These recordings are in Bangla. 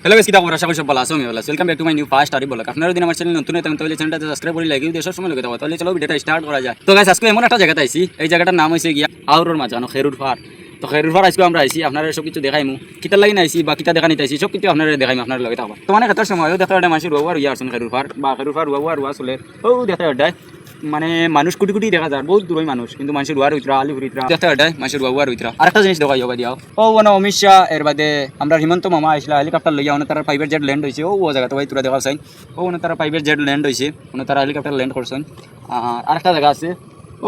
হ্যালো গাইস, কিটা খবর? আশা করি সব ভালো আছো। আমি ভালো আছি। Welcome back to my new first আরি ব্লগ। আপনারা যদি আমার চ্যানেল নতুন হয়ে থাকেন তাহলে চ্যানেলটাতে সাবস্ক্রাইব করে লাইক দিয়ে সময় লাগে দাও। তাহলে চলো ভিডিওটা স্টার্ট করা যায়। তো গাইস, আজকে এমন একটা জায়গাতে আইছি, এই জায়গাটার নাম হইছে গিয়া আউরোর মাঝানো খেরুর ফার। তো খেরুর ফার আজকে আমরা আইছি, আপনারা সব কিছু দেখাইমু, কিটা লাগি আইছি বা কিটা দেখা নিতে আইছি সব কিছু আপনারা দেখাইমু, আপনারা লগে থাকবা। তো মানে কথার সময় দেখা একটা মানুষের রোয়ার ইয়া আছেন খেরুর ফার বা খেরুর ফার রোয়া চলে ও দেখা যায় মানে মানুষ কোটি কোটি দেখা যায়, বহুত দূরই মানুষ, কিন্তু মানুষের রোয়ার উইতরা আলু উইতরা দেখা যায় মানুষের রোয়ার উইতরা। আরেকটা জিনিস দেখাই হবা দিয়াও ও মানে অমিত শাহ এর বাদে আমরা হিমন্ত মামা আইসলা হেলিকপ্টার লইয়া তারা প্রাইভেট জেট ল্যান্ড হয়েছে ও জায়গাতে ভাই তোরা দেখা চাই ও তারা প্রাইভেট জেট ল্যান্ড হয়েছে তারা হেলিকপ্টার ল্যান্ড করছেন। আর আরেকটা জায়গা আছে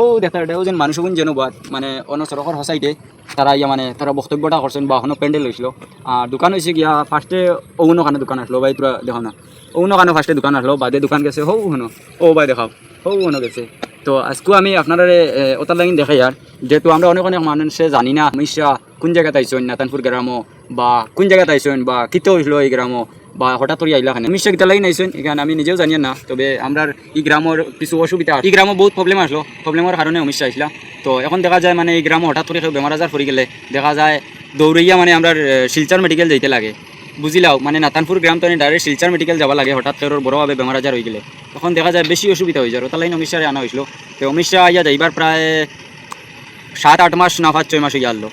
ও দেখা যায় ও যেন মানুষ যেন বাদ মানে অন্য সড়কের হসাইটে তারা ইয়া মানে তারা বক্তব্যটা করছেন বা এখনো প্যান্ডেল হয়েছিল। আর দোকান হয়েছে গিয়া ফার্স্টে অন্য কানে দোকান আসলো ভাই তোরা দেখো না অন্য কানে ফার্স্টে দোকান আসলো বাদে দোকান গেছে হো হনো ও ভাই দেখাও ও হনো গেছে। তো আজকেও আমি আপনারা ওটার লাগিন দেখাই আর যেহেতু আমরা অনেক অনেক মানুষে জানি না মিশা কোন জায়গাতে আইসেন নাতানপুর গ্রামও বা কোন জায়গাতে আইসেন বা কিতে হইল এই গ্রামও বা হঠাৎ করে আইলা খানে মিশা কিতা লাগিন আইসেন এখানে আমি নিজেও জানি না। তবে আমরা এই গ্রামের কিছু অসুবিধা এই গ্রামে বহুত প্রবলেম আসলো, প্রবলেমের কারণে অমিশা আইসলা। তো এখন দেখা যায় মানে এই গ্রামে হঠাৎ করে কেউ বেমার আজার পড়ে গেলে দেখা যায় দৌড়াইয়া মানে আমরা শিলচর মেডিকেল যাইতে লাগে বুঝিলাও, মানে নাতানপুর গ্রাম তো ডাইরেক্ট শিলচর মেডিকেল যাওয়া লাগে হঠাৎ করে বড়োভাবে বেমার আজার হয়ে গেলে তখন দেখা যায় বেশি অসুবিধা হয়ে যায়। তার লাইন অমিত শাহে আনা হয়েছিল। তো অমিত শাহ ইয়া যাইবার প্রায় 7-8 মাস না 5-6 মাস হয়ে গেল,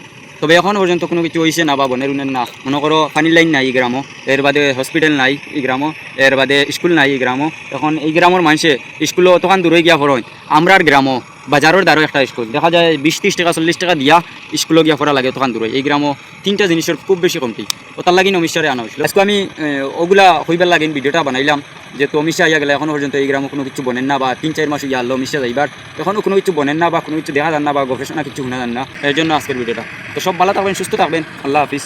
তবে এখন পর্যন্ত কোনো কিছু হয়েছে না বা বনের উন্নয়ন না। মনে করো পানির লাইন নাই এই গ্রামও, এর বাদে হসপিটাল নাই এই গ্রামও, এর বাদে স্কুল নাই এই গ্রামও। এখন এই গ্রামের মানুষে স্কুলও অতখান দূরে গিয়া পড়েন আমরার গ্রামও বাজারের দ্বারও একটা স্কুল দেখা যায় 20-30 টাকা 40 টাকা দিয়া স্কুলে গিয়া পড়া লাগে তখন দূরে। এই গ্রামও 3টা জিনিসের খুব বেশি কমতি ওটার লাগিন অমিত শাহে আনা হয়েছিল। আজকে আমি ওগুলা হইবার লাগিন ভিডিওটা বানাইলাম যেহেতু অমিত শাহ আইয়া গেলে এখনও পর্যন্ত এই গ্রামে কোনো কিছু বনেন না বা 3-4 মাস ইয়া আনলো অমিত শাহ যাইবার এখনও কোনো কিছু বনেন না বা কোনো কিছু দেখা যান না বা গবেষণা কিছু শোনা যান না, এর জন্য আজকের ভিডিওটা। তো সব ভালো থাকবেন, সুস্থ থাকবেন, আল্লাহ হাফিজ।